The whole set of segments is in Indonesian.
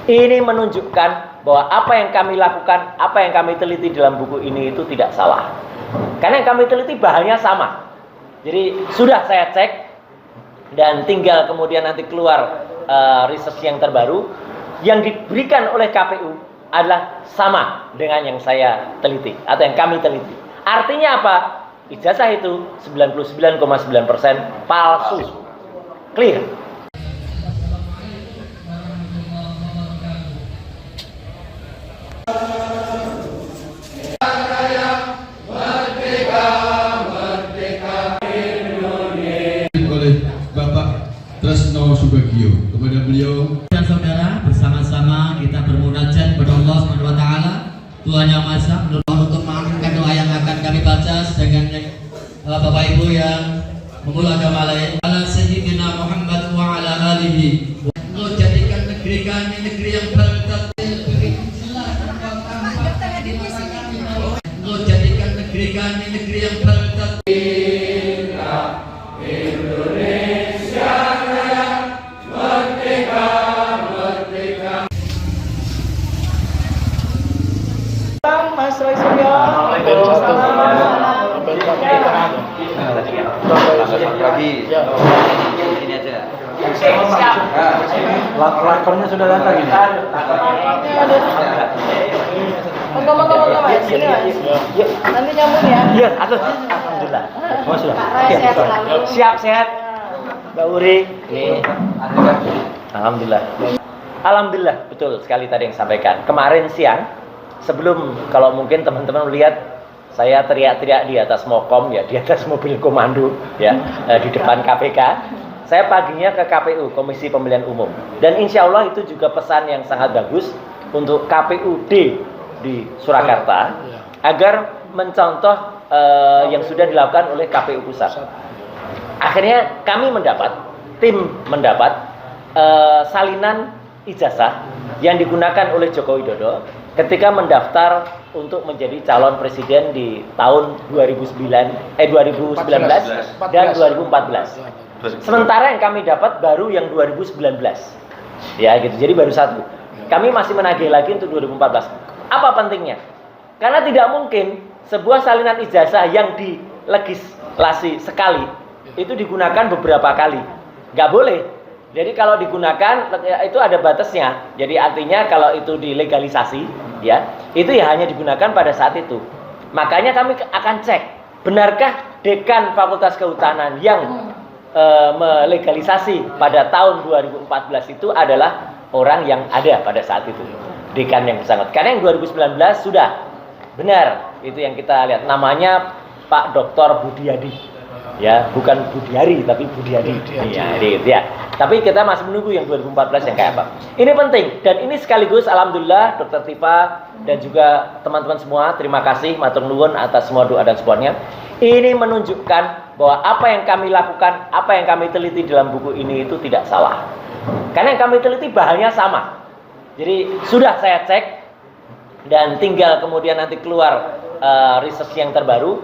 Ini menunjukkan bahwa apa yang kami lakukan, apa yang kami teliti dalam buku ini itu tidak salah. Karena yang kami teliti bahannya sama. Jadi sudah saya cek dan tinggal kemudian nanti keluar research yang terbaru yang diberikan oleh KPU adalah sama dengan yang saya teliti atau yang kami teliti. Artinya apa? Ijazah itu 99,9% palsu. Clear. Oleh Bapak Tresno Subagio, kepada beliau dan saudara, bersama-sama kita bermunajat kepada Allah Subhanahu wa taala, Tuhan Yang Maha Esa, untuk mengaminkan doa yang akan kami baca sedangkan Bapak Ibu yang memulai agama lain. Ala sayyidina Muhammad wa ala alihi. Allah jadikan negeri kami negeri yang bertertib. Allah jadikan negeri kami negeri yang bertertib. Indonesia Raya merdeka, merdeka. Mas Roy Suryo. Selamat pagi. Ini aja. Siap. Lakonnya sudah datang ini. Moga-moga Mas, sini Mas. Yuk. Nanti nyambung ya. Iya, aduh. Alhamdulillah. Oh, sudah. Pak, sehat selalu. Siap sehat. Mbak Uri. Nih. Alhamdulillah. Alhamdulillah, betul sekali tadi yang sampaikan. Kemarin siang, sebelum kalau mungkin teman-teman melihat saya teriak-teriak di atas mokom ya, di atas mobil komando ya, di depan KPK. Saya paginya ke KPU, Komisi Pemilihan Umum. Dan insya Allah itu juga pesan yang sangat bagus untuk KPUD di Surakarta agar mencontoh yang sudah dilakukan oleh KPU Pusat. Akhirnya kami mendapat, tim mendapat salinan ijazah yang digunakan oleh Joko Widodo ketika mendaftar untuk menjadi calon presiden di tahun 2019 dan 2014. Sementara yang kami dapat baru yang 2019. Ya gitu. Jadi baru satu. Kami masih menagih lagi untuk 2014. Apa pentingnya? Karena tidak mungkin sebuah salinan ijazah yang dilegislasi sekali itu digunakan beberapa kali. Nggak boleh. Jadi kalau digunakan itu ada batasnya. Jadi artinya kalau itu dilegalisasi, ya itu ya hanya digunakan pada saat itu. Makanya kami akan cek, benarkah dekan Fakultas Kehutanan yang melegalisasi pada tahun 2014 itu adalah orang yang ada pada saat itu, dekan yang bersangkutan. Karena yang 2019 sudah benar, itu yang kita lihat namanya Pak Dr. Budiadi, ya bukan Budiari tapi Budiadi, ya. Tapi kita masih menunggu yang 2014 yang kayak apa. Ini penting dan ini sekaligus alhamdulillah Dr. Tifa dan juga teman-teman semua, terima kasih matur nuwun atas semua doa dan supportnya. Ini menunjukkan bahwa apa yang kami lakukan, apa yang kami teliti dalam buku ini itu tidak salah. Karena yang kami teliti bahannya sama. Jadi sudah saya cek dan tinggal kemudian nanti keluar research yang terbaru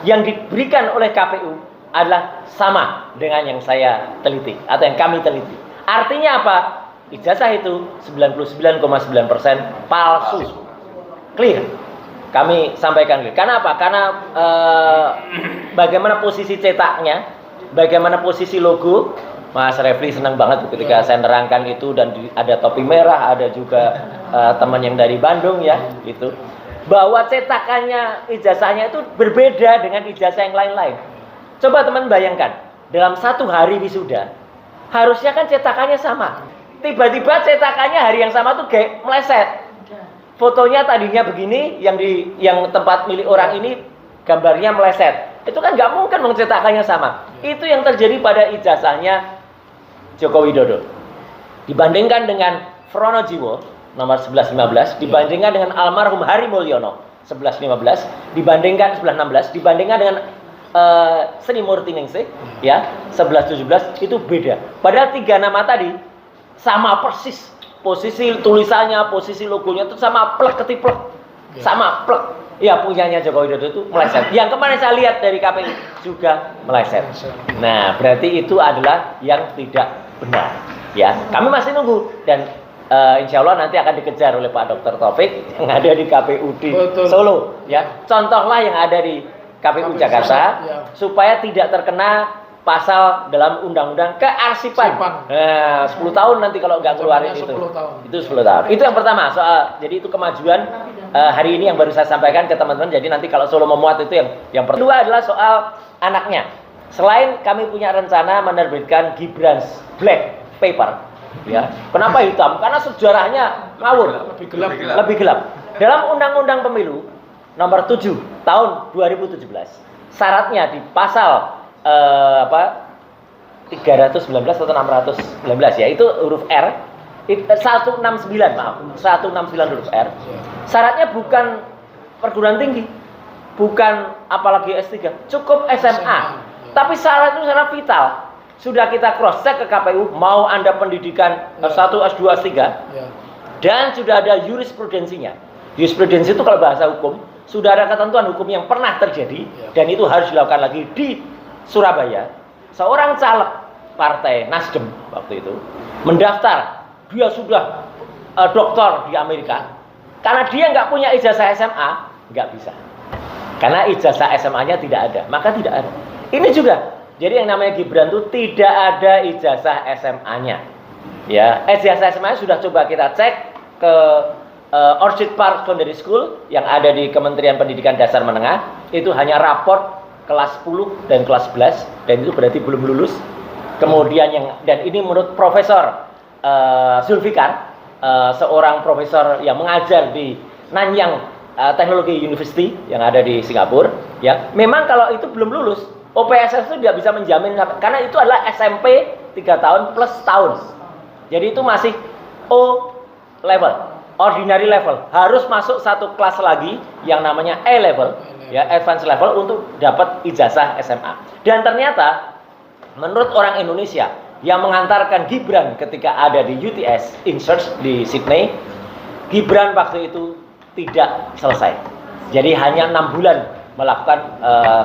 yang diberikan oleh KPU adalah sama dengan yang saya teliti atau yang kami teliti. Artinya apa? Ijazah itu 99,9% palsu. Clear. Kami sampaikan clear. Karena apa? Karena bagaimana posisi cetaknya, bagaimana posisi logo. Mas Refli senang banget ketika saya nerangkan itu dan ada topi merah, ada juga teman yang dari Bandung ya, gitu. Bahwa cetakannya, ijazahnya itu berbeda dengan ijazah yang lain-lain. Coba teman bayangkan, dalam satu hari wisuda, harusnya kan cetakannya sama. Tiba-tiba cetakannya hari yang sama tuh kayak meleset. Fotonya tadinya begini, yang tempat milik orang ini gambarnya meleset. Itu kan nggak mungkin cetakannya sama. Itu yang terjadi pada ijazahnya Joko Widodo. Dibandingkan dengan Fronojiwo nomor 1115, dibandingkan dengan almarhum Hari Mulyono 1115, dibandingkan 1116, dibandingkan dengan Sri Murti Ningsih ya 1117 itu beda. Padahal tiga nama tadi sama persis. Posisi tulisannya, posisi logonya itu sama plek ketiplek. Sama plek. Ya punyanya Joko Widodo itu meleset. Yang kemarin saya lihat dari KPU juga meleset. Nah, berarti itu adalah yang tidak benar. Ya, kami masih nunggu dan insya Allah nanti akan dikejar oleh Pak Dr. Taufik yang ada di KPU di Betul. Solo, ya. Contohlah yang ada di KPU Jakarta, ya. supaya tidak terkena pasal dalam undang-undang kearsipan. Arsipan. 10 tahun nanti kalau nggak keluarin itu. 10 tahun. Itu 10 tahun. Itu yang pertama soal. Jadi itu kemajuan hari ini yang baru saya sampaikan ke teman-teman. Jadi nanti kalau Solo memuat itu yang kedua adalah soal anaknya. Selain kami punya rencana menerbitkan Gibran's Black Paper. Ya, kenapa hitam? Karena sejarahnya ngawur, lebih gelap. Dalam Undang-Undang Pemilu nomor 7 tahun 2017, syaratnya di pasal 319 atau 619 ya, itu huruf R, 169 maaf, 169 huruf R. Syaratnya bukan perguruan tinggi, bukan apalagi S3, cukup SMA. Tapi syarat itu syarat vital. Sudah kita cross check ke KPU, mau Anda pendidikan S1, S2, S3, dan sudah ada jurisprudensinya. Jurisprudensi itu kalau bahasa hukum, sudah ada ketentuan hukum yang pernah terjadi, dan itu harus dilakukan lagi di Surabaya. Seorang caleg partai Nasdem waktu itu mendaftar, dia sudah doktor di Amerika, karena dia nggak punya ijazah SMA, nggak bisa. Karena ijazah SMA-nya tidak ada, maka tidak ada. Ini juga. Jadi yang namanya Gibran itu tidak ada ijazah SMA-nya. Ya, ijazah SMA sudah coba kita cek ke Orchid Park Secondary School yang ada di Kementerian Pendidikan Dasar Menengah, itu hanya raport kelas 10 dan kelas 11, dan itu berarti belum lulus. Kemudian dan ini menurut Profesor Zulfikar, seorang profesor yang mengajar di Nanyang Technology University yang ada di Singapura, ya. Memang kalau itu belum lulus, OPSS itu tidak bisa menjamin, karena itu adalah SMP 3 tahun plus tahun. Jadi itu masih O level, ordinary level. Harus masuk satu kelas lagi yang namanya A level, ya, advanced level, untuk dapat ijazah SMA. Dan ternyata menurut orang Indonesia yang mengantarkan Gibran ketika ada di UTS Insearch di Sydney, Gibran waktu itu tidak selesai. Jadi hanya 6 bulan melakukan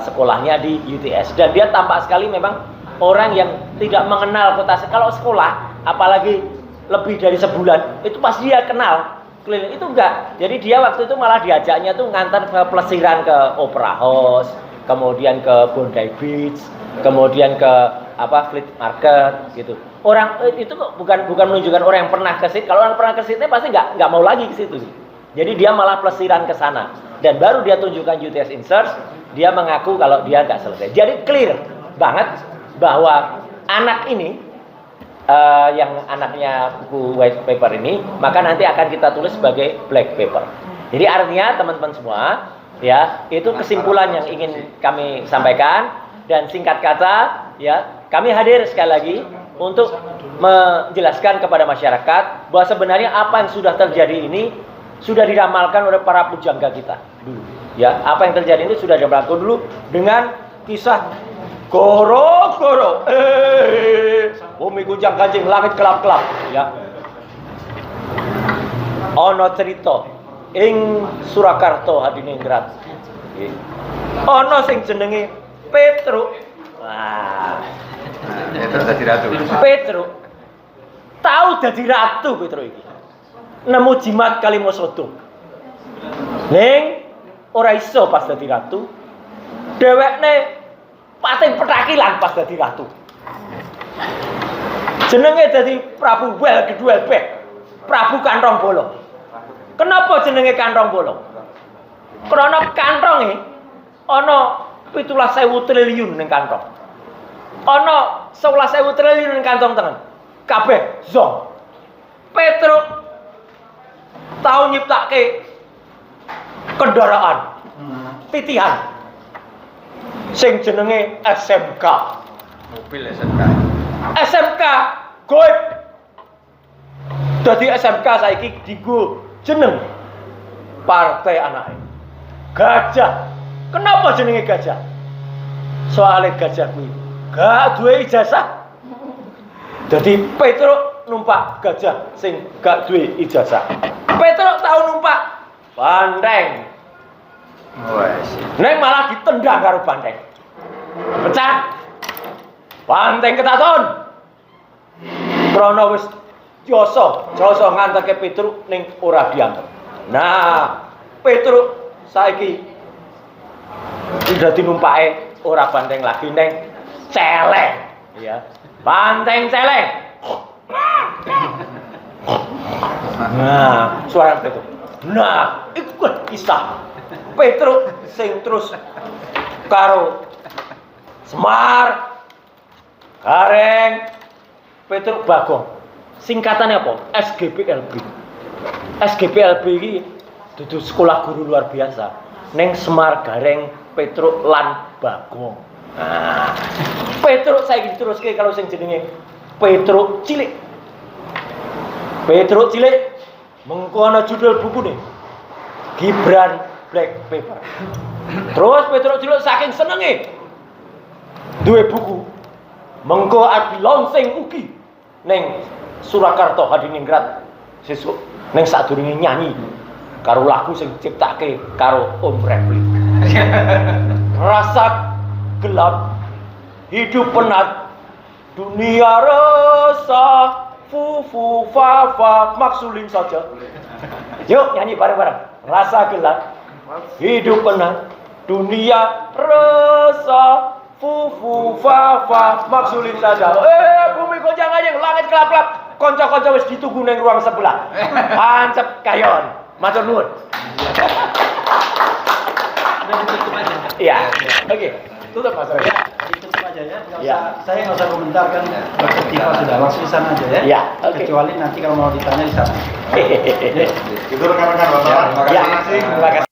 sekolahnya di UTS, dan dia tampak sekali memang orang yang tidak mengenal kota. Kalau sekolah apalagi lebih dari sebulan itu pasti dia kenal keliling, itu enggak. Jadi dia waktu itu malah diajaknya tuh ngantar ke pelesiran, ke Opera House, kemudian ke Bondi Beach, kemudian ke Fleet Market gitu. Orang itu bukan menunjukkan orang yang pernah ke situ. Kalau orang pernah ke situ pasti nggak mau lagi ke situ. Jadi dia malah pelesiran ke sana. Dan baru dia tunjukkan UTS Insearch, dia mengaku kalau dia nggak selesai. Jadi clear banget bahwa anak ini, yang anaknya buku white paper ini, maka nanti akan kita tulis sebagai black paper. Jadi artinya teman-teman semua, ya, itu kesimpulan yang ingin kami sampaikan. Dan singkat kata, ya, kami hadir sekali lagi untuk menjelaskan kepada masyarakat bahwa sebenarnya apa yang sudah terjadi ini sudah diramalkan oleh para pujangga kita dulu. Ya, apa yang terjadi ini sudah diramalkan dulu dengan kisah goro-goro. Bumi gunjang ganjing, langit kelap-kelap. Ya. Ono cerita ing Surakarta Hadiningrat. Ono sing jenenge Petruk. Wah. Itu dadi ratu. Petruk tahu dadi ratu. Petruk iki nemu jimat Kalimosodo. Ning ora iso pas dadi ratu. Dhewekne pating petakilan pas dadi ratu. Jenenge dadi Prabu Wel Kedhuel Bek, Prabu Kantong Bolong. Kenapa jenenge Kantong Bolong? Karena kantonge ana 17.000 triliun ning kantong. Ana 11.000 triliun ning kantong tengen. Kabeh zong. Petruk tau nyiptake kendaraan titihan sing jenenge SMK. Mobil SMK. SMK goib. Dadi SMK saiki digo jeneng partai anake. Gajah. Kenapa jenenge gajah? Soale gajah kuwi gak duwe ijazah. Jadi Petruk numpak gajah sing gak duwe ijazah. Petruk tau numpak banteng. Wes. Neng malah ditendang karo banteng. Pecah. Banteng ketaton. Krana wis Joso ngantarke Petruk ning ora diantar. Nah, Petruk saiki dadi numpake ora banteng lagi neng celeng, ya. Banteng celeng. Nah, suara Petruk. Nah, iku kisah Petruk sing terus karo Semar, Gareng, Petruk Bagong. Singkatannya apa? SGPLB. SGPLB ini dudu sekolah guru luar biasa. Neng Semar, Gareng, Petruk lan Bagong. Nah, Petruk saiki diteruske kalau sing jenenge Petruk Cilik. Petruk Cilik mengko ana judul bukune Gibran Black Paper. Terus Petruk Cilik saking senenge duwe buku mengko abi launching ugi ning Surakarta Hadiningrat sesuk ning sadurunge nyanyi karo lagu sing diciptake karo Om Refli. Rasa gelap hidup penat dunia resah fu fa fa maksulin saja. Yuk nyanyi bareng-bareng. Rasa gelap hidup penat dunia resah fu fa fa maksulin saja. Bumi goncang aja langit kelap-kelap. Konco-konco wis ditunggu ning ruang sebelah. Hancep kayon. Matur nuwun. Iya. Oke. Tutup Mas Roy. Ditutup aja ya. Ya. Saya nggak usah komentarkan Tifa sudah langsung di sana aja ya. Ya, oke. Kecuali nanti kalau mau ditanya di sana. Itu Itu rekan-rekan Bapak. Ya, terima kasih.